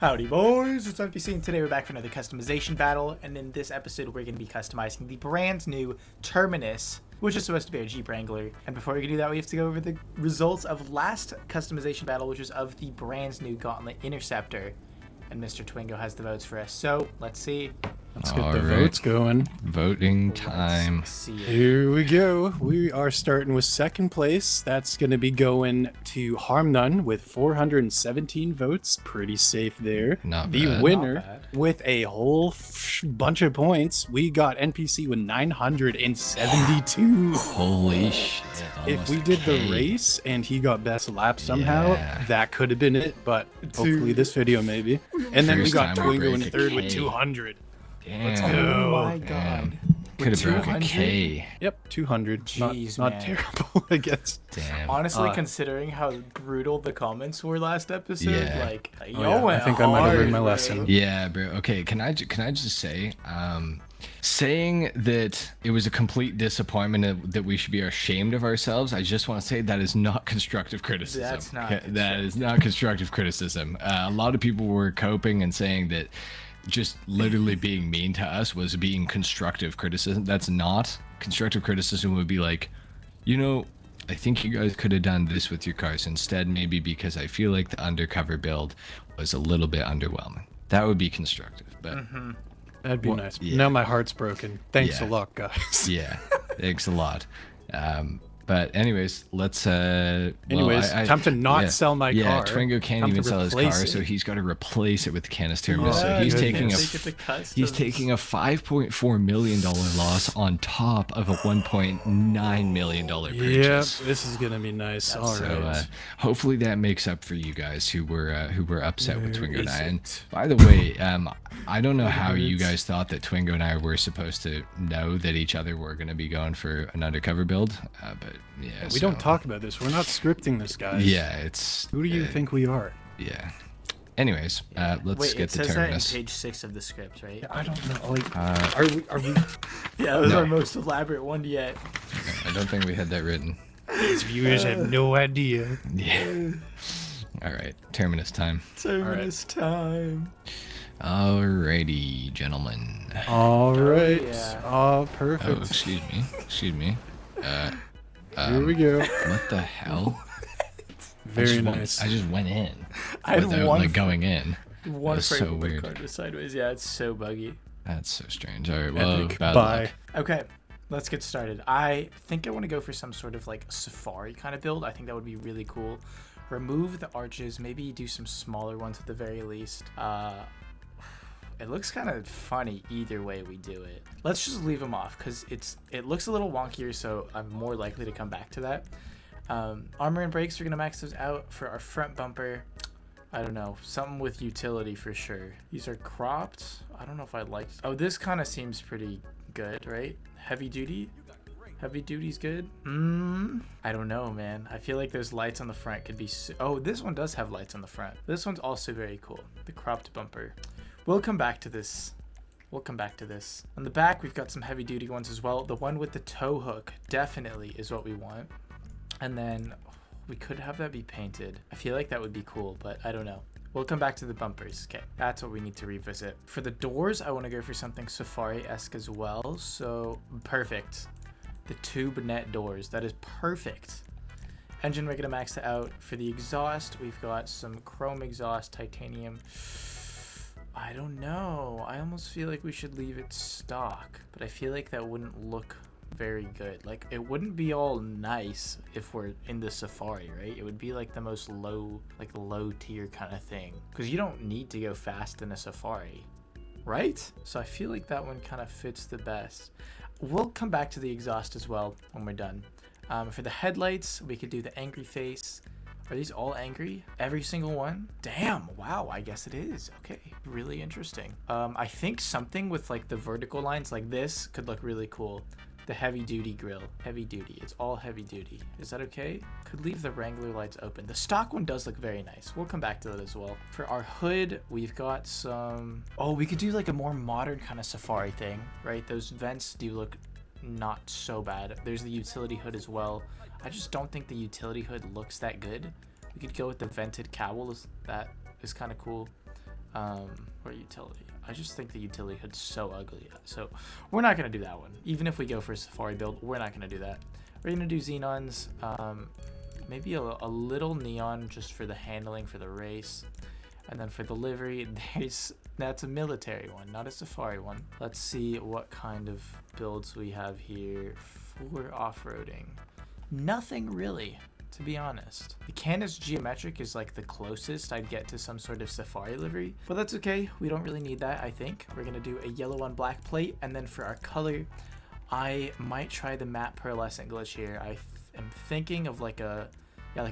Howdy boys, it's NPC and today we're back for another customization battle, and in this episode we're going to be customizing the brand new Terminus, which is supposed to be our Jeep Wrangler. And before we can do that, we have to go over the results of last customization battle, which was of the brand new Gauntlet Interceptor. And Mr. Twingo has the votes for us, so let's see. Let's get the votes going. Voting time. Here we go. We are starting with second place. That's going to be going to HarmNone with 417 votes. Pretty safe there. Not the bad. winner with a whole bunch of points. We got NPC with 972. Holy shit. If we did the race and he got best lap somehow, that could have been it. But hopefully this video maybe. And then we got Twingo in third with 200. Damn. Let's go. Oh my god. Could have broke a K. Yep, 200. Jeez, not terrible, I guess. Damn. Honestly, considering how brutal the comments were last episode, Yeah. like, I think I might have learned my lesson. Yeah, bro. Okay, can I just say, saying that it was a complete disappointment that we should be ashamed of ourselves, I just want to say that is not constructive criticism. That's not Okay, that is not constructive criticism. A lot of people were coping and saying that just literally being mean to us was being constructive criticism. That's not. Constructive criticism would be like, you know, I think you guys could have done this with your cars instead, maybe because I feel like the undercover build was a little bit underwhelming. That would be constructive, but That'd be nice. yeah. Now my heart's broken. Thanks Yeah. a lot, guys. yeah, thanks a lot. But anyways, let's time time to not sell my car. Twingo can't Time even to sell his car, replace it. so he's got to replace it with Canis Terminus. Oh, so he's goodness. taking a $5.4 million loss on top of a $1.9 million Yep, purchase. this is gonna be nice. All So right. hopefully that makes up for you guys who were upset with Where Twingo and is I. And it? by the way, I don't know how you guys thought that Twingo and I were supposed to know that each other were going to be going for an undercover build, but yeah. We don't talk about this. We're not scripting this, guys. Yeah, it's. Who do you think we are? Yeah. Anyways, let's Wait, get it the says Terminus. that in page 6 of the script, right? I don't know. Like, are we? Yeah, that was No. our most elaborate one yet. I don't think we had that written. These viewers have no idea. Yeah. All right, Terminus time. Terminus time. Alrighty, gentlemen. All right. yeah. Oh, Oh, perfect. excuse me. Excuse me. Here we go. What the hell? Very nice. I just went in I had without one like going in. One That's frame so of my weird. car to sideways. Yeah, it's so buggy. That's so strange. All right, well, Epic. bad Bye. luck. Okay, let's get started. I think I want to go for some sort of like safari kind of build. I think that would be really cool. Remove the arches, maybe do some smaller ones at the very least. It looks kind of funny either way we do it. Let's just leave them off because it looks a little wonkier, so I'm more likely to come back to that. Armor and brakes, we're gonna max those out. For our front bumper, I don't know, something with utility for sure. These are cropped. I don't know if I like. Oh, this kind of seems pretty good, right? Heavy duty. Heavy duty's good. I don't know, man. I feel like those lights on the front could be. Oh, this one does have lights on the front. This one's also very cool. The cropped bumper. We'll come back to this. We'll come back to this. On the back, we've got some heavy duty ones as well. The one with the tow hook definitely is what we want. And then we could have that be painted. I feel like that would be cool, but I don't know. We'll come back to the bumpers. Okay, that's what we need to revisit. For the doors, I want to go for something safari-esque as well. So perfect. The tube net doors. That is perfect. Engine, we're gonna max it out. For the exhaust, we've got some chrome exhaust, titanium. I don't know. I almost feel like we should leave it stock, but I feel like that wouldn't look very good. Like, it wouldn't be all nice if we're in the safari, right? It would be like the most low tier kind of thing, because you don't need to go fast in a safari, right? So I feel like that one kind of fits the best. We'll come back to the exhaust as well when we're done. For the headlights, we could do the angry face. Are these all angry? Every single one? Damn, wow, I guess it is. Okay, really interesting. I think something with like the vertical lines like this could look really cool. The heavy duty grill. Heavy duty. It's all heavy duty. Is that okay? Could leave the Wrangler lights open. The stock one does look very nice. We'll come back to that as well. For our hood, we've got some... Oh, we could do like a more modern kind of safari thing, right? Those vents do look not so bad. There's the utility hood as well. I just don't think the utility hood looks that good. We could go with the vented cowl. That is kind of cool. Or utility. I just think the utility hood's so ugly. So we're not going to do that one. Even if we go for a safari build, we're not going to do that. We're going to do xenons. Maybe a little neon just for the handling for the race. And then for the livery, that's a military one, not a safari one. Let's see what kind of builds we have here for off-roading. Nothing really, to be honest. The Canis geometric is like the closest I'd get to some sort of safari livery, but that's okay. We don't really need that, I think. We're gonna do a yellow on black plate, and then for our color, I might try the matte pearlescent glitch here. I am thinking of like a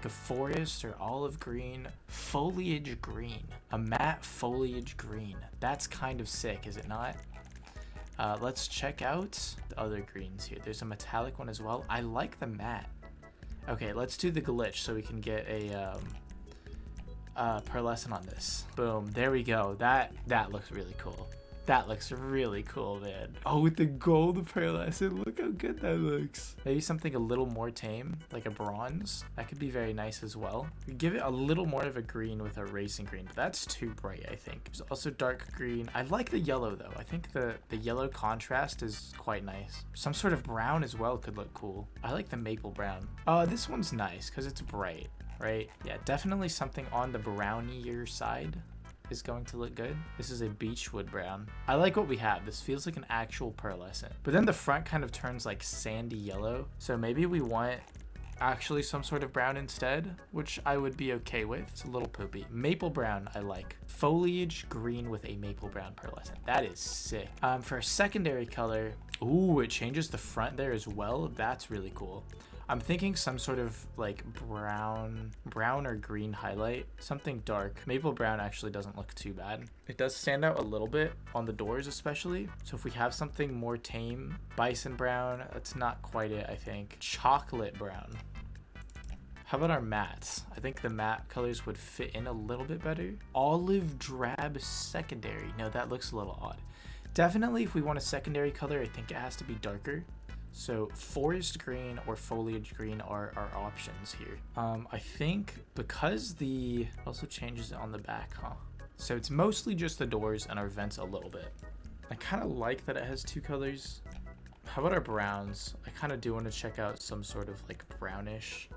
forest or olive green, foliage green, a matte foliage green. That's kind of sick, is it not? Let's check out the other greens here. There's a metallic one as well. I like the matte. Okay, let's do the glitch so we can get a pearlescent on this. Boom, there we go. That looks really cool. That looks really cool, man. Oh, with the gold pearlescent, look how good that looks. Maybe something a little more tame, like a bronze. That could be very nice as well. Give it a little more of a green with a racing green, but that's too bright, I think. There's also dark green. I like the yellow, though. I think the yellow contrast is quite nice. Some sort of brown as well could look cool. I like the maple brown. This one's nice because it's bright, right? Yeah, definitely something on the brownier side is going to look good. This is a beechwood brown. I like what we have. This feels like an actual pearlescent. But then the front kind of turns like sandy yellow. So maybe we want actually some sort of brown instead, which I would be okay with. It's a little poopy. Maple brown, I like. Foliage green with a maple brown pearlescent. That is sick. For a secondary color, ooh, it changes the front there as well. That's really cool. I'm thinking some sort of like brown or green highlight, something dark. Maple brown actually doesn't look too bad. It does stand out a little bit on the doors especially. So if we have something more tame, bison brown, that's not quite it, I think. Chocolate brown. How about our mattes? I think the matte colors would fit in a little bit better. Olive drab secondary. No, that looks a little odd. Definitely if we want a secondary color, I think it has to be darker. So forest green or foliage green are our options here. I think because also changes it on the back, huh? So it's mostly just the doors and our vents a little bit. I kind of like that it has two colors. How about our browns? I kind of do want to check out some sort of like brownish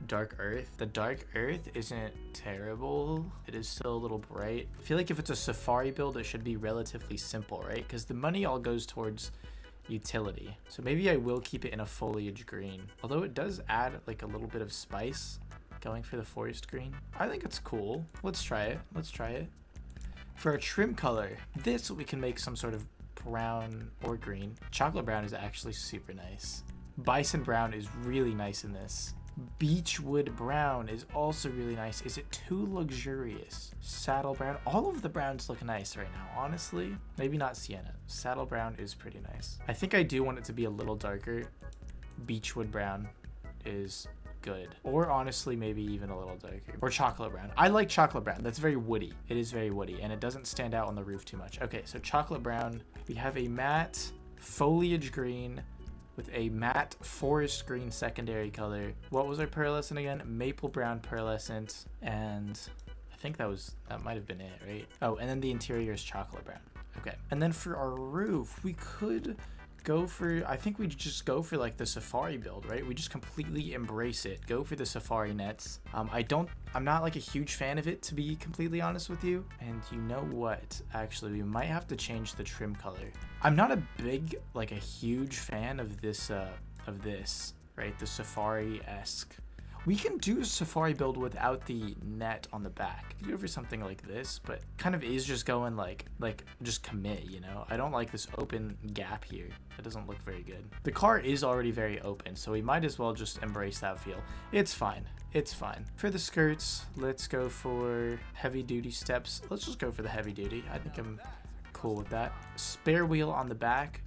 dark earth. The dark earth isn't terrible. It is still a little bright. I feel like if it's a safari build, it should be relatively simple, right? Because the money all goes towards utility. So maybe I will keep it in a foliage green. Although it does add like a little bit of spice going for the forest green. I think it's cool. Let's try it. Let's try it. For a trim color, this we can make some sort of brown or green. Chocolate brown is actually super nice. Bison brown is really nice in this. Beechwood brown is also really nice. Is it too luxurious? Saddle brown. All of the browns look nice right now, honestly. Maybe not sienna. Saddle brown is pretty nice. I think I do want it to be a little darker. Beechwood brown is good. Or honestly, maybe even a little darker. Or chocolate brown. I like chocolate brown. That's very woody. It is very woody, and it doesn't stand out on the roof too much. Okay, so chocolate brown. We have a matte foliage green with a matte forest green secondary color. What was our pearlescent again? Maple brown pearlescent, and I think that might have been it, right? Oh, and then the interior is chocolate brown. Okay, and then for our roof, we could go for, I think we just go for like the safari build, right? We just completely embrace it. Go for the safari nets. I'm not like a huge fan of it, to be completely honest with you. And you know what? Actually, we might have to change the trim color. I'm not a huge fan of this, right? The safari-esque. We can do a safari build without the net on the back. Go for something like this, but kind of is just going like just commit, you know? I don't like this open gap here. That doesn't look very good. The car is already very open, so we might as well just embrace that feel. It's fine. It's fine. For the skirts, let's go for heavy duty steps. Let's just go for the heavy duty. I think I'm cool with that. Spare wheel on the back.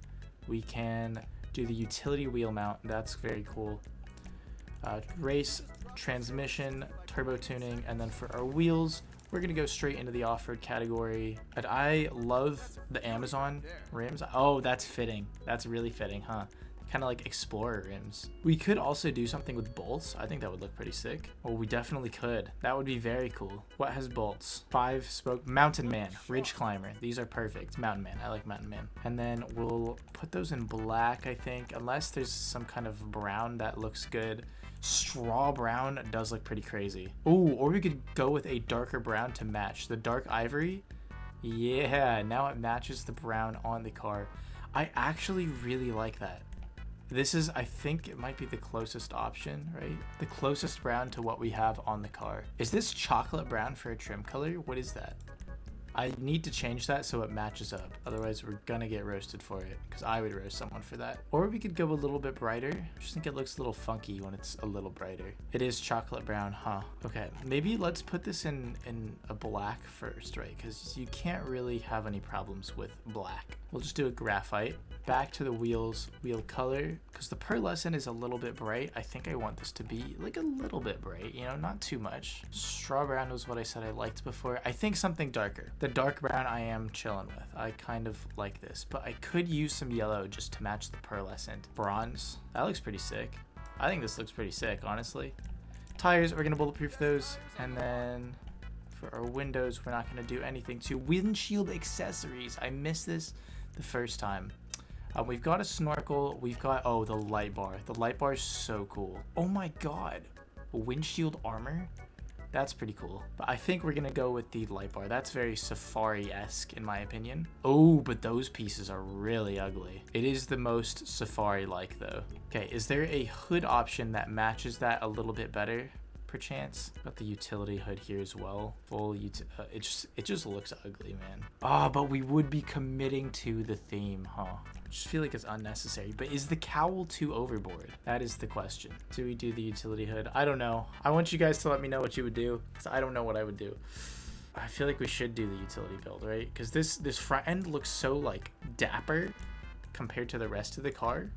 We can do the utility wheel mount. That's very cool. Race, transmission, turbo tuning, and then for our wheels, we're gonna go straight into the off-road category. And I love the Amazon rims. Oh, that's fitting. That's really fitting, huh? kind of like explorer rims. We could also do something with bolts. I think that would look pretty sick. Well, we definitely could. That would be very cool. What has bolts? 5 spoke. Mountain Man, Ridge Climber. These are perfect. Mountain Man. I like Mountain Man. And then we'll put those in black, I think, unless there's some kind of brown that looks good. Straw brown does look pretty crazy. Ooh, or we could go with a darker brown to match. The dark ivory. Yeah, now it matches the brown on the car. I actually really like that. This is, I think it might be the closest option, right? The closest brown to what we have on the car. Is this chocolate brown for a trim color? What is that? I need to change that so it matches up. Otherwise, we're gonna get roasted for it, because I would roast someone for that. Or we could go a little bit brighter. I just think it looks a little funky when it's a little brighter. It is chocolate brown, huh? Okay, maybe let's put this in a black first, right? Because you can't really have any problems with black. We'll just do a graphite. Back to the wheels, wheel color, because the pearlescent is a little bit bright. I think I want this to be like a little bit bright, you know, not too much. Straw brown was what I said I liked before. I think something darker. The dark brown I am chilling with. I kind of like this, but I could use some yellow just to match the pearlescent. Bronze, that looks pretty sick. I think this looks pretty sick, honestly. Tires, we're gonna bulletproof those, and then for our windows, we're not gonna do anything to windshield accessories. I missed this the first time. We've got a snorkel. We've got, oh, the light bar. The light bar is so cool. Oh my god. Windshield armor? That's pretty cool. But I think we're going to go with the light bar. That's very Safari-esque in my opinion. Oh, but those pieces are really ugly. It is the most Safari-like though. Okay, is there a hood option that matches that a little bit better? Perchance. Got the utility hood here as well. Full it just looks ugly, man. Ah, but we would be committing to the theme, huh? I just feel like it's unnecessary. But is the cowl too overboard? That is the question. Do we do the utility hood? I don't know. I want you guys to let me know what you would do, because I don't know what I would do. I feel like we should do the utility build, right? Because this front end looks so like dapper compared to the rest of the car.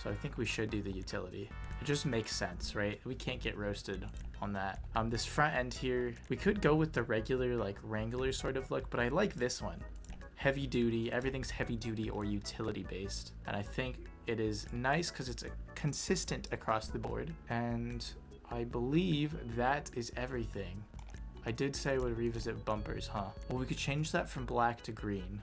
So I think we should do the utility. It just makes sense, right? We can't get roasted on that. This front end here, we could go with the regular like Wrangler sort of look, but I like this one. Heavy duty, everything's heavy duty or utility based. And I think it is nice because it's consistent across the board. And I believe that is everything. I did say I would revisit bumpers, huh? Well, we could change that from black to green.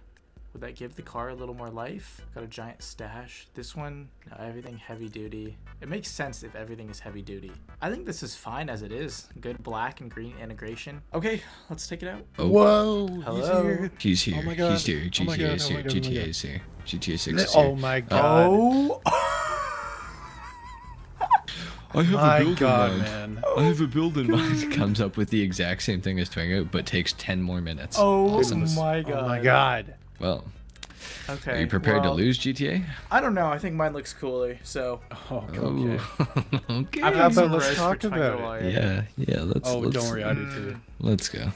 Would that give the car a little more life? Got a giant stash. This one, no, everything heavy duty. It makes sense if everything is heavy duty. I think this is fine as it is. Good black and green integration. Okay, let's take it out. Oh. Whoa! Hello. He's here. Oh my god. He's here. Oh my GTA god, is oh here. my god, oh my GTA god. is here. GTA 6 is here. Oh my god. Oh! I have My a build god, in mind. man. I have a build in mind. Comes up with the exact same thing as Twingo, but takes 10 more minutes. Oh Awesome. my god. Oh my god. Well, Okay. are you prepared to well, lose, GTA? I don't know. I think mine looks cooler, so. Oh, okay. Oh, okay. I've How got about some let's roast talk for about Twingo it? already. Yeah, let's. Oh, let's, don't worry, I do too. Let's go.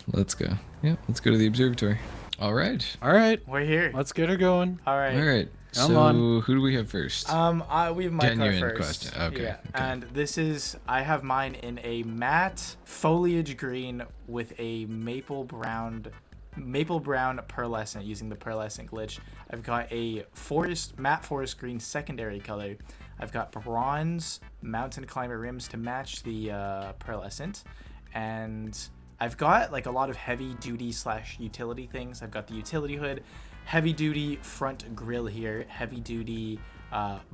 Yeah, let's go to the observatory. All right. All right, We're here. let's get her going. All right. All right. Come So on. who do we have first? We have my Genuine car first. question. Okay, Yeah. okay. And this is, I have mine in a matte foliage green with a maple brown pearlescent using the pearlescent glitch. I've got a matte forest green secondary color. I've got bronze mountain climber rims to match the pearlescent, and I've got like a lot of heavy duty / utility things. I've got the utility hood, heavy duty front grille here, heavy duty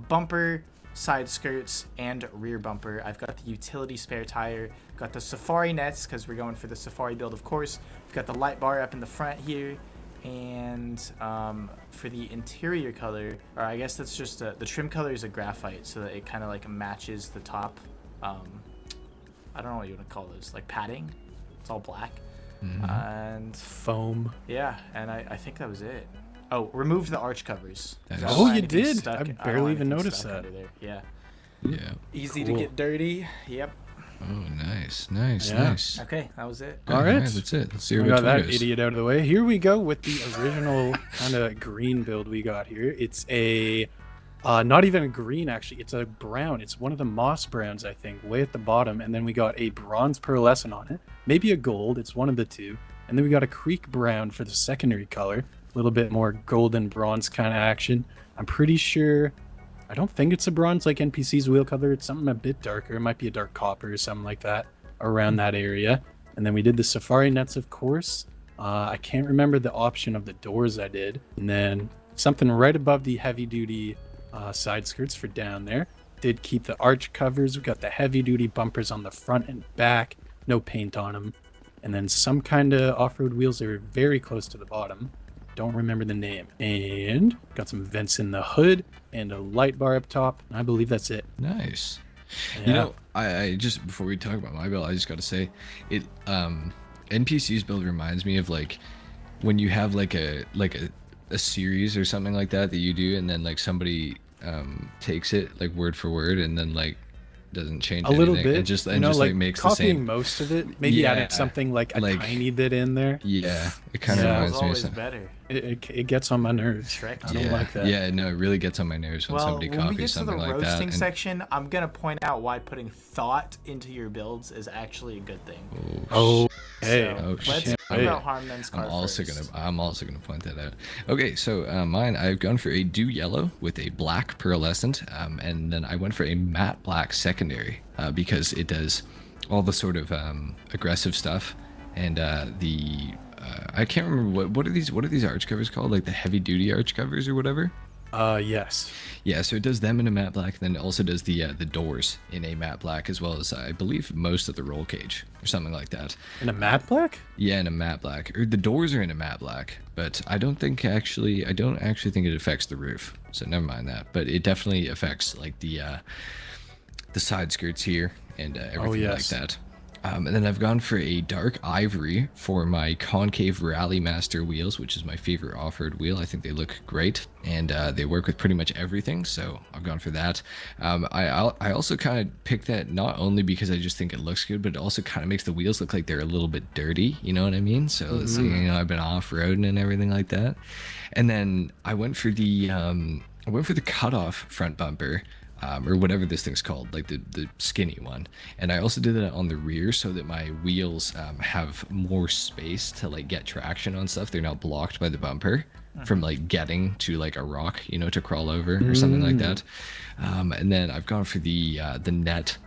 bumper, side skirts, and rear bumper. I've got the utility spare tire, got the Safari nets because we're going for the Safari build, of course. We've got the light bar up in the front here, and for the interior color, or I guess that's just the trim color is a graphite, so that it kind of like matches the top. I don't know what you want to call those, like padding. It's all black. And Foam. yeah, and I think that was it. Oh, remove the arch covers. That I is- don't Oh, want you anything did? stuck- I don't barely want even anything noticed stuck that. under there. Yeah. Yeah. Easy Cool. to get dirty. Yep. Oh, nice. Yeah. Okay, that was it. All right. That's it. Let's see We where got that Twingo's. idiot out of the way. Here we go with the original kind of green build we got here. It's a, not even a green actually. It's a brown. It's one of the moss browns, I think, way at the bottom. And then we got a bronze pearlescent on it. Maybe a gold. It's one of the two. And then we got a creek brown for the secondary color. A little bit more golden bronze kind of action. I'm pretty sure I don't think it's a bronze like NPC's wheel color. It's something a bit darker. It might be a dark copper or something like that around that area. And then we did the safari nets, of course. I can't remember the option of the doors I did. And then something right above the heavy duty side skirts for down there. Did keep the arch covers. We got the heavy duty bumpers on the front and back. No paint on them. And then some kind of off-road wheels that were very close to the bottom. Don't remember the name. And got some vents in the hood and a light bar up top. I believe that's it. Nice. Yeah. You know, I just, before we talk about my build, I just got to say, it NPC's build reminds me of like when you have like a series or something like that you do, and then like somebody takes it like word for word and then like doesn't change a little anything. bit, and just like makes the copying same. most of it, maybe adding something like a tiny bit in there. Yeah, it kind of reminds me of always something. better. It gets on my nerves. I don't like that. Yeah, no, it really gets on my nerves when somebody when we get copies to something the like that. roasting and- section, I'm gonna point out why putting thought into your builds is actually a good thing. Oh, hey. So, Oh, let's shit. talk about HarmNone's car I'm also first. gonna point that out. Okay, so mine, I've gone for a dew yellow with a black pearlescent, and then I went for a matte black secondary because it does all the sort of aggressive stuff, and I can't remember what are these arch covers called, like the heavy duty arch covers or whatever. Yes. Yeah, so it does them in a matte black, then it also does the doors in a matte black, as well as I believe most of the roll cage or something like that. In a matte black? Yeah, in a matte black. Or the doors are in a matte black, but I don't actually think it affects the roof. So never mind that. But it definitely affects like the side skirts here and everything like that. And then I've gone for a dark ivory for my concave Rally Master wheels, which is my favorite off-road wheel. I think they look great, and they work with pretty much everything, so I've gone for that. I also kind of picked that not only because I just think it looks good, but it also kind of makes the wheels look like they're a little bit dirty, you know what I mean? So it's like, you know, I've been off-roading and everything like that. And then I went for the cutoff front bumper. Or whatever this thing's called, like the skinny one. And I also did that on the rear so that my wheels have more space to like get traction on stuff. They're not blocked by the bumper from like getting to like a rock, you know, to crawl over or something like that. And then I've gone for the net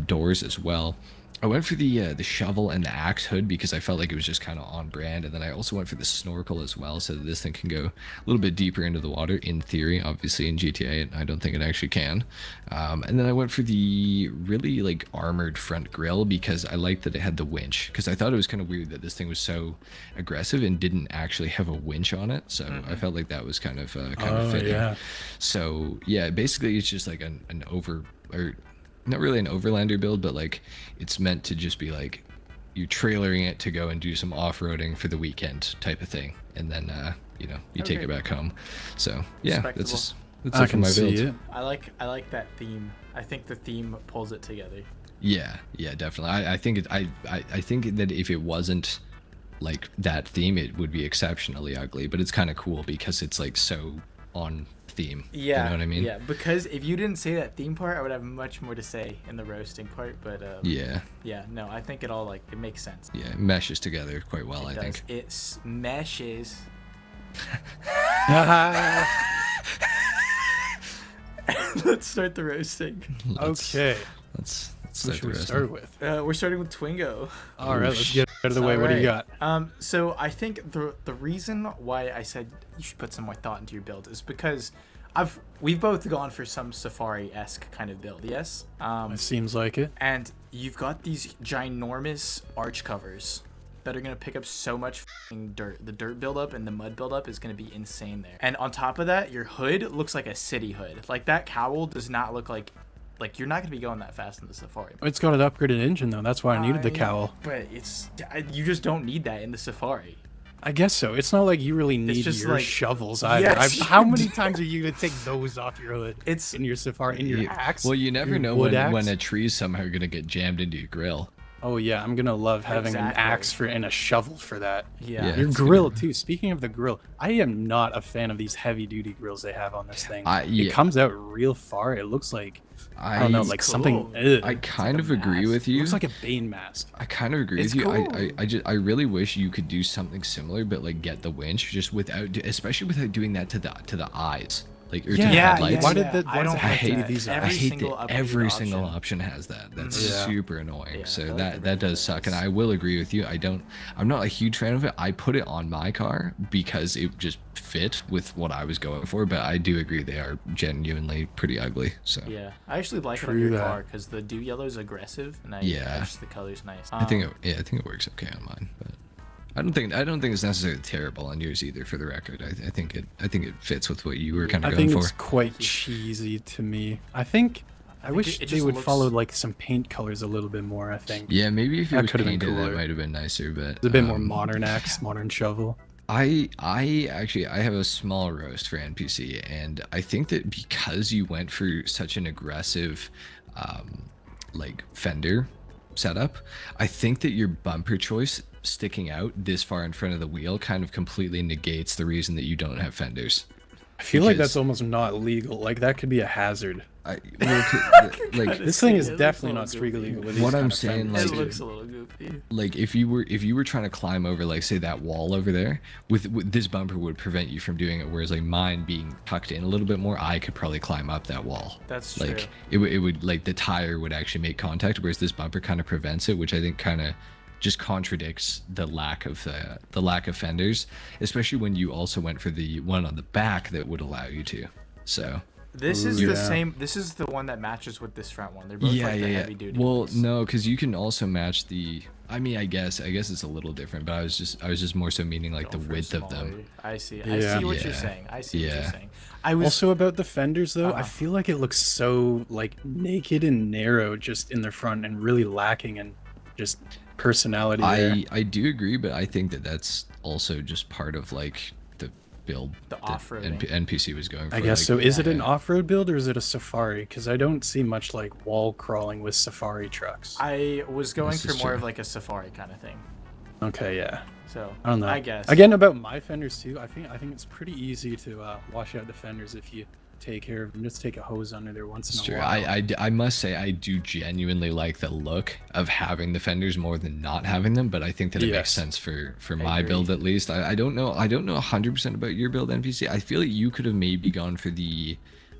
doors as well. I went for the shovel and the axe hood because I felt like it was just kind of on brand, and then I also went for the snorkel as well, so that this thing can go a little bit deeper into the water. In theory, obviously in GTA, I don't think it actually can. And then I went for the really like armored front grille because I liked that it had the winch. Because I thought it was kind of weird that this thing was so aggressive and didn't actually have a winch on it. So I felt like that was kind of fitting. Yeah. So yeah, basically it's just like not really an overlander build, but like it's meant to just be like you trailering it to go and do some off-roading for the weekend type of thing, and then you know, you take it back home. So yeah, that's it for my build. I like that theme. I think the theme pulls it together. Yeah, definitely. I think I think that if it wasn't like that theme, it would be exceptionally ugly, but it's kind of cool because it's like so on theme. Yeah, you know what I mean? Yeah, because if you didn't say that theme part, I would have much more to say in the roasting part. But yeah, no, I think it all like it makes sense. Yeah, it meshes together quite well. I think it meshes. Let's start the roasting. Okay. Let's What start should the we roasting. start with? We're starting with Twingo. All right, let's get out of the way. What do you got? So I think the reason why I said you should put some more thought into your build is because we've both gone for some Safari-esque kind of build, yes? It seems like it. And you've got these ginormous arch covers that are going to pick up so much dirt. The dirt buildup and the mud buildup is going to be insane there. And on top of that, your hood looks like a city hood. Like that cowl does not look like you're not going to be going that fast in the Safari. It's got an upgraded engine, though. That's why I needed the cowl. But you just don't need that in the Safari. I guess so. It's not like you really need just your like- shovels either. Yes. How many times are you going to take those off your hood? It's- in your Safari, in your axe? Well, you never your know wood when axe? a tree's somehow going to get jammed into your grill. Oh, yeah. I'm going to love having an Exactly. axe and a shovel for that. Yeah. Your it's grill, too. Speaking of the grill, I am not a fan of these heavy-duty grills they have on this thing. Yeah. It comes out real far. It looks like, I don't know, like cool. something... I kind of agree mask. with It you. looks like a Bane mask. I kind of agree It's with you. cool. I really wish you could do something similar, but like get the winch just without, especially without doing that to the eyes. like or Yeah, to yeah, headlights. Why did the I why does don't it I have to hate be that. these? I Every hate single that upgraded every single option. option has that. That's Yeah. super annoying. Yeah, I So feel like that the does suck, and I will agree with you. I'm not a huge fan of it. I put it on my car because it just fit with what I was going for, but I do agree they are genuinely pretty ugly. So Yeah, I actually like it on True your that. car because the dew yellow is aggressive, and Yeah. just the color's nice. I think I think it works okay on mine, but I don't think it's necessarily terrible on yours either. For the record, I think it fits with what you were kind of I going think for. it's quite cheesy to me. I wish it they just would looks- follow like some paint colors a little bit more. I think Yeah, maybe if it That was could've been painted, that cooler. might have been nicer. But it's a bit more modern axe, modern shovel. I actually I have a small roast for NPC, and I think that because you went for such an aggressive, like fender setup, I think that your bumper choice sticking out this far in front of the wheel kind of completely negates the reason that you don't have fenders. I feel like Because- that's almost not legal. Like that could be a hazard. Like This thing is It looks definitely a not little street legal. With What these I'm kind of saying, fenders, It like- too. looks a little goofy. like if you were trying to climb over, like say that wall over there, with this bumper would prevent you from doing it, whereas like mine being tucked in a little bit more, I could probably climb up that wall. That's like true. it would like the tire would actually make contact, whereas this bumper kind of prevents it, which I think kind of just contradicts the lack of fenders, especially when you also went for the one on the back that would allow you to. So This is Ooh, the yeah. same. This is the one that matches with this front one. They're both like the heavy duty. Well, ones. no, because you can also match the. I mean, I guess it's a little different, but I was just more so meaning like Going the for width of smaller. them. I see. Yeah. I see what you're Yeah. saying. I see what you're Yeah. saying. I was Also about the fenders though, I Uh-huh. feel like it looks so like naked and narrow just in the front and really lacking in just personality there. I do agree, but I think that that's also just part of like the build The that off-roading. NPC was going for. I guess like, so. Is it an yeah. off-road build or is it a safari? Because I don't see much like wall crawling with safari trucks. I was going This for is more true. of like a safari kind of thing. Okay, yeah. So I don't know. I guess Again, about my fenders too. I think it's pretty easy to wash out the fenders if you take care of them. Just take a hose under there once It's in true. a while. I must say I do genuinely like the look of having the fenders more than not having them, but I think that it makes Yes. sense for my agree. build at least. I don't know 100% about your build NPC. I feel like you could have maybe gone for the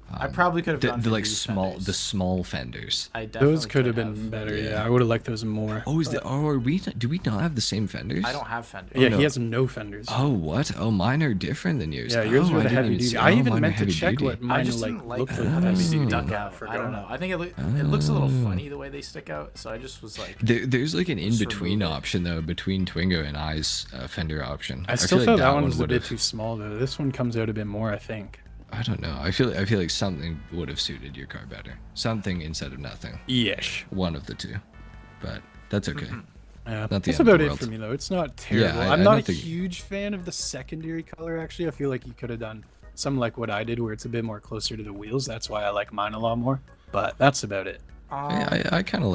I probably could have the, gone the for like these small fenders. the small fenders. I definitely Those could have been better. Yeah, I would have liked those more. Oh, are we do we not have the same fenders? I don't have fenders. Yeah, no. he has no fenders. Oh, what? Oh, mine are different than yours. Yeah, yours oh, were I the didn't heavy even duty. see- I oh, even mine are meant to heavy check duty. what I mine just like didn't like looked the like. how they heavy duty. stuck I out. I forgot. don't know. I think it looks a little funny the way they stick out. So I just was like, There's like an Just in-between remove it. option though between Twingo and I's fender option. I still feel felt like that one was a would've- bit too small though. This one comes out a bit more, I think. I don't know. I feel like something would have suited your car better. Something instead of nothing. Yesh. One of the two. But that's okay. Yeah, Not the that's end of about the it world. for me though. It's not terrible. I I'm not don't a think- huge fan of the secondary color actually. I feel like you could have done something like what I did where it's a bit more closer to the wheels. That's why I like mine a lot more. But that's about it. I kind of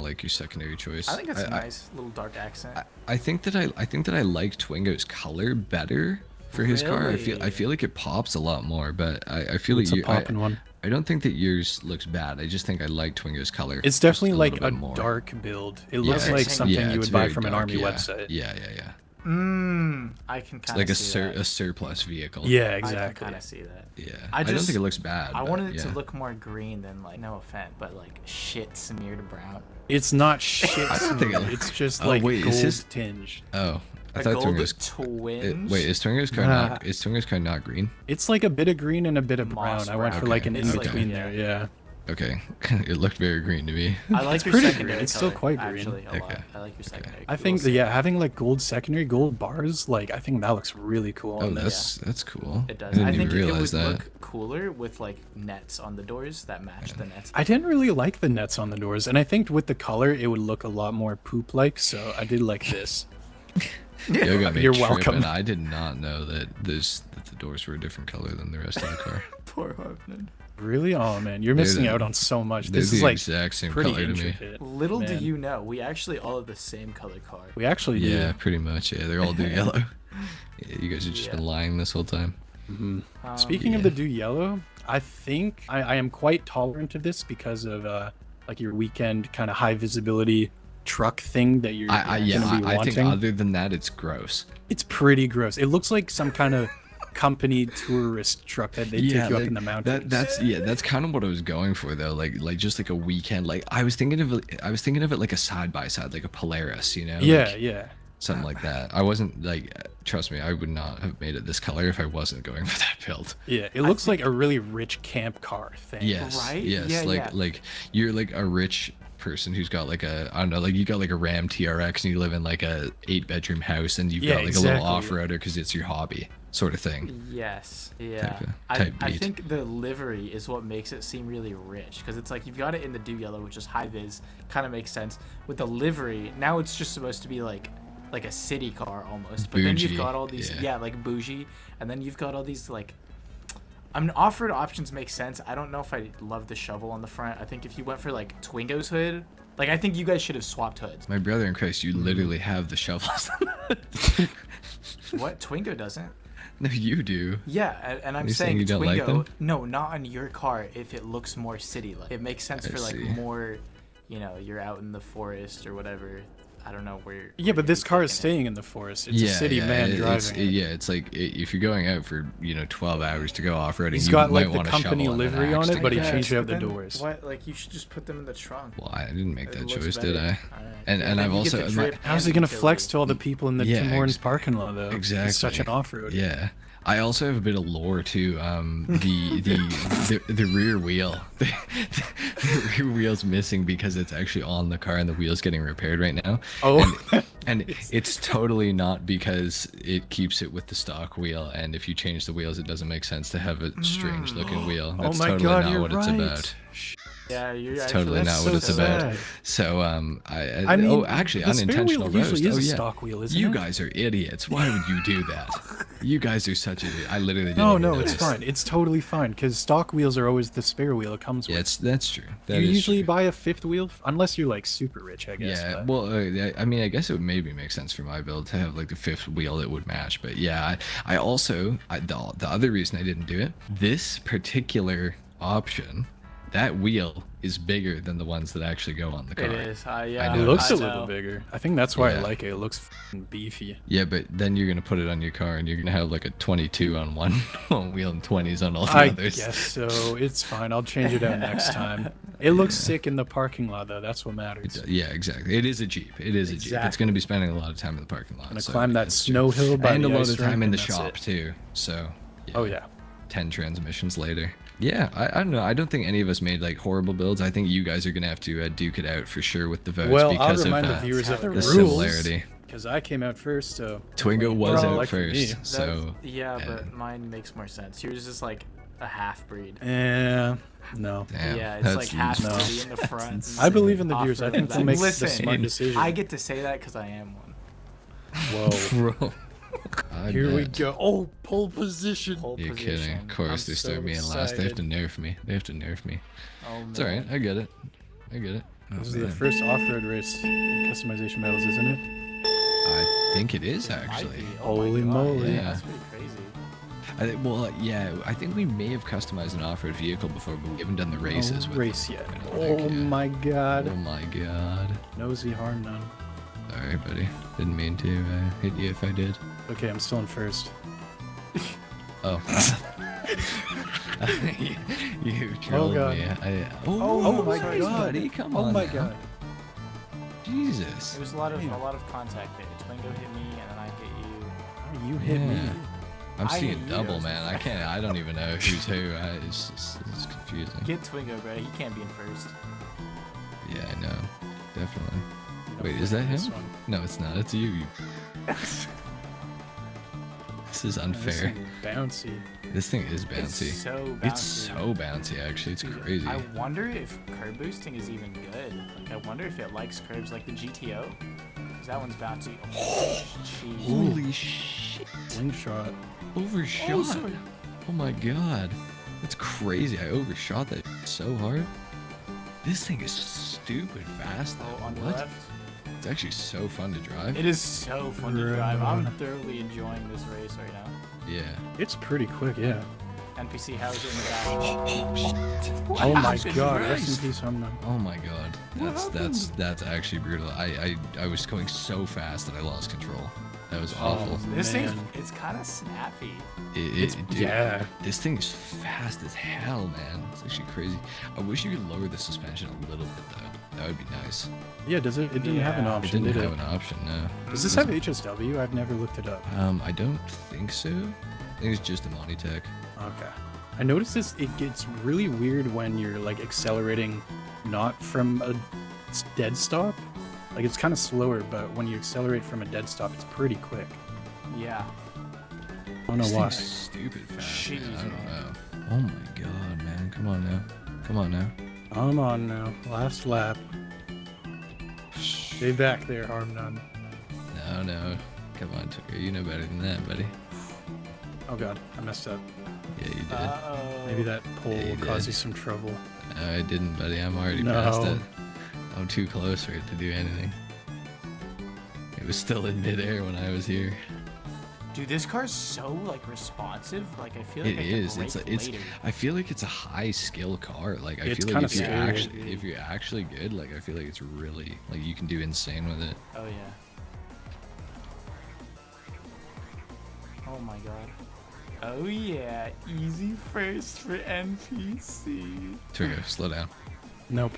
like your secondary choice. I think it's a nice little dark accent. I think that I like Twingo's color better for his car. I Really? feel like it pops a lot more, but I feel It's like a poppin' one. I don't think that yours looks bad. I just think I like Twingo's color. It's just definitely like little a bit more. dark build. It Yeah, looks it's- like something yeah, you it's would buy very from an dark, army yeah. website. Yeah. I can It's kind like of see that. a surplus vehicle. Yeah, I can exactly. kind of see that. Yeah. I I don't just- think it looks bad. I but wanted it yeah. to look more green than like, no offense, but like shit smeared brown. It's not shit. I don't think it- it's just Oh, like wait, gold is his- tinged. Oh, I A thought gold Twingo's. twinge. Wait, is Twingo's car Nah. not? Is Twingo's car not green? It's like a bit of green and a bit of Moss brown. I went for brown. like an Okay, in it's like- between yeah. there. Yeah. Okay, it looked very green to me. I like your pretty secondary green. It's still color, quite green. Actually, a lot. Okay. I like your secondary. I think that, yeah, having like gold secondary, gold bars, like I think that looks really cool. Oh, on this. that's cool. It does. I didn't I think even it realize would that. look cooler with like nets on the doors that match the nets. I didn't really like the nets on the doors, and I think with the color it would look a lot more poop-like. So I did like this. Yo got me You're tripping. welcome. I did not know that the doors were a different color than the rest of the car. Poor HarmNone. Really? Oh man, you're They're missing the- out on so much. They're This the is like exact same pretty color to me. intricate. Little do man. you know, we actually all have the same color car. We actually Yeah, do. pretty much. Yeah, they're all do yellow. Yeah, you guys have just Yeah. been lying this whole time. Speaking of Yeah. the do yellow, I think I am quite tolerant of this because of like your weekend kind of high visibility truck thing that you're I gonna be think wanting. other than that, it's gross. It's pretty gross. It looks like some kind of company tourist truck that they take you up in the mountains. That's kind of what I was going for though. Like just like a weekend. Like I was thinking of it like a side by side, like a Polaris, you know? Yeah, like, yeah. something like that. I wasn't like, trust me, I would not have made it this color if I wasn't going for that build. Yeah, it looks like a really rich camp car thing. Yes, Right? yes, Yeah, like you're like a rich person who's got like a, I don't know, like you got like a Ram TRX and you live in like a 8-bedroom house and you've got like a little off-roader because it's your hobby sort of thing. Yes. Yeah. Type I beat. think the livery is what makes it seem really rich because it's like you've got it in the dew yellow, which is high vis, kind of makes sense. With the livery, now it's just supposed to be like a city car almost, but then you've got all these like bougie, and then you've got all these like off-road options make sense. I don't know if I love the shovel on the front. I think if you went for like Twingo's hood, like I think you guys should have swapped hoods. My brother in Christ, you literally have the shovels. What? Twingo doesn't? No, you do. Yeah, and I'm You're saying saying you don't Twingo, like them? no, not on your car if it looks more city-like. It makes sense for like see. more, you know, you're out in the forest or whatever. I don't know where. Yeah, but this car is taking it. staying in the forest. It's a city man driving it. Yeah, it's like if you're going out for 12 hours to go off-roading, He's you got might like the want a company shovel and an livery axe on it, to but he get out. changed out the Then doors. What? Like you should just put them in the trunk. Well, I didn't make It that looks choice, did better. I? Alright. And Then I've you get also the drip How's and he gonna utility. flex to all the people in the Yeah, Tim Hortons parking lot though? Exactly. He's such an off-road. Yeah. I also have a bit of lore too. The rear wheel, the rear wheel's missing because it's actually on the car and the wheel's getting repaired right now. Oh. And it's totally not because it keeps it with the stock wheel. And if you change the wheels, it doesn't make sense to have a strange looking wheel. Oh That's my totally God, not you're what it's right. about. Yeah, you're It's actually, totally that's not what so it's about. sad. So I mean, actually the spare unintentional wheel roast. usually is a Oh yeah, stock wheel, isn't you it? guys are idiots. Why would you do that? You guys are such idiots. I literally didn't No, even no, it's notice. fine. It's totally fine because stock wheels are always the spare wheel it comes with. Yeah, that's true. That You is usually true. buy a fifth wheel unless you're like super rich, I guess. Yeah, but- well, I mean, I guess it would maybe make sense for my build to have like the fifth wheel that would match. But yeah, I also, the other reason I didn't do it, this particular option, that wheel is bigger than the ones that actually go on the car. It is. Yeah. I It looks I a little know. bigger. I think that's why I Yeah. like it. It looks f***ing beefy. Yeah, but then you're gonna put it on your car and you're gonna have like a 22 on one wheel and 20s on all the I others. guess so. It's fine. I'll change it out next time. It looks sick in the parking lot, though. That's what matters. Yeah, exactly. It is a Jeep. It is a Jeep. It's Exactly. gonna be spending a lot of time in the parking lot. Gonna so climb that it's snow hill by and a the lot ice of time rink, in the and that's shop it. too. So. Oh yeah. 10 transmissions later. Yeah, I don't know. I don't think any of us made like horrible builds. I think you guys are gonna have to duke it out for sure with the votes Well, I'll because remind of the viewers of the the rules similarity. because I came out first. So Twingo was Bro, out like for me. first, so Yeah, yeah. but mine makes more sense. Yours is like a half breed. no. damn, Yeah, it's that's like half no. breed in the front. I believe in the viewers. I Off-road in think the they'll back. make Listen, the smart decision. I get to say that because I am one. Whoa. bro. I Here we bet. go. Oh, pole position. Pole You're position. kidding. Of course, I'm they start so me in last. They have to excited. nerf me. They have to nerf me. Oh, It's alright. man. I get it. I get it. Oh, This is the man. first off-road race in customization battles, isn't it? I think it is It might actually. be. Oh my Holy God, moly. Yeah, that's pretty crazy. Well, yeah. I think we may have customized an off-road vehicle before, but we haven't done the races No with race it. yet. I don't Oh think, yeah. my god. Oh my god. Nosy HarmNone. Sorry, buddy. Didn't mean to hit you if I did. Okay, I'm still in first. Oh. you trolled God. me. Oh my sorry, god. buddy. Come Oh on. my now. god. Jesus. There was a lot of contact there. Twingo hit me, and then I hit you. Oh, you hit me. Yeah. I'm I seeing hit you, double, I was man. I can't. I don't even know who's who. It's confusing. Get Twingo, bro. He can't be in first. Yeah, I know. Definitely. Wait, No, is that this him? one. No, it's not. It's you. This is This unfair. thing is bouncy. This thing is bouncy. It's so bouncy. It's so bouncy, actually. It's Dude, crazy. I wonder if curb boosting is even good. Like, I wonder if it likes curbs like the GTO. 'Cause that one's bouncy. Oh, jeez. Holy shit. Slingshot. Overshot. Oh, sorry. Oh my god. That's crazy. I overshot that so hard. This thing is stupid fast though. Oh, on the What? left. It's actually so fun to drive. It is so fun to drive. I'm Right. thoroughly enjoying this race right now. Yeah. It's pretty quick, yeah. NPC Hauser in the back. Oh my happened? god, Christ. rest in peace, HarmNone. Oh my god. That's actually brutal. I was going so fast that I lost control. That was awful. This man. it's kind of snappy. Dude, Yeah. This thing is fast as hell, man. It's actually crazy. I wish you could lower the suspension a little bit, though. That would be nice. Yeah, does it? It didn't have an Yeah. It option, didn't did have it? an option, no. Does this have HSW? I've never looked it up. I don't think so. I think it's just a Monitech. Okay. I noticed this. It gets really weird when you're like accelerating, not from a dead stop. Like it's kind of slower, but when you accelerate from a dead stop, it's pretty quick. Yeah. I don't know This why. thing's stupid fast, man. Jeez, I don't man. know. Oh my god, man. Come on now. Come on now. I'm on now. Last lap. Stay back there, HarmNone. No. Come on, Tucker. You know better than that, buddy. Oh god, I messed up. Yeah, you did. Uh-oh. Maybe that pole Yeah, you will cause did. you some trouble. No, I didn't, buddy. I'm already No. past it. I'm too close for it to do anything. It was still in midair when I was here. Dude, this car's so like responsive. Like I feel like It I is. Can It's brake a, later. I feel like it's a high skill car. Like I It's feel kinda like scary. if you're actually good, like I feel like it's really like you can do insane with it. Oh yeah. Oh my god. Oh yeah, easy first for NPC. Twingo, slow down. Nope.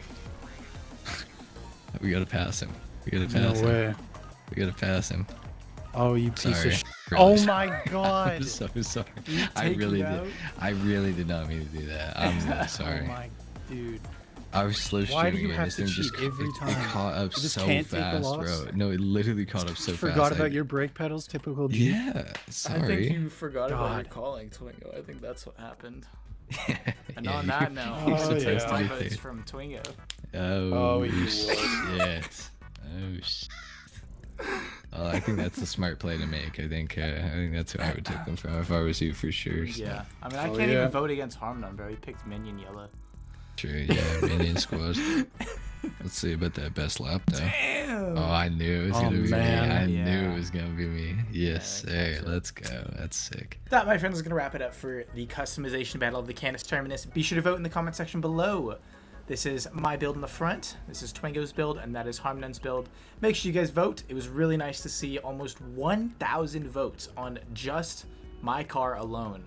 We gotta pass him. We gotta No pass him. way. We gotta pass him. Oh, you piece Sorry. of shit. Really Oh sorry. my god. I'm so sorry. You I take really it did. out? I really did not mean to do that. I'm really sorry. Oh my dude. I was slow Why do streaming you and have this to thing just cheat every it time? caught up You just so can't take a fast, loss? bro. No, it literally caught up so Forgot fast. about your brake pedals, typical G. Yeah, sorry. forgot about your calling Twingo. I think that's what happened. And Yeah, on you- that note, Oh, you're supposed yeah. to my be vote's there. from Twingo. Oh, you shit. Oh shit. Well, I think that's a smart play to make. I think that's who I would take them from if I was you for sure. So. Yeah. I mean, I Oh, can't yeah. even vote against HarmNone, bro. He picked Minion Yellow. True, yeah, minion squad. Let's see about that best lap though. Damn. Oh, I knew it was Oh, gonna be man. me. I Yeah. knew it was gonna be me. Yes, Yeah, sir. Let's go. That's sick. That, my friends, is going to wrap it up for the customization battle of the Canis Terminus. Be sure to vote in the comment section below. This is my build in the front, this is Twingo's build, and that is HarmNone's build. Make sure you guys vote. It was really nice to see almost 1,000 votes on just my car alone.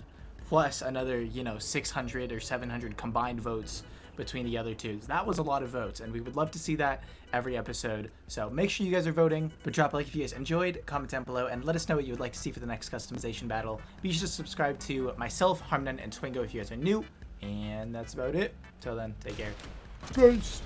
Plus another, 600 or 700 combined votes between the other two. That was a lot of votes, and we would love to see that every episode. So make sure you guys are voting, but drop a like if you guys enjoyed, comment down below, and let us know what you would like to see for the next customization battle. Be sure to subscribe to myself, HarmNone, and Twingo if you guys are new, and that's about it. Till then, take care. Peace.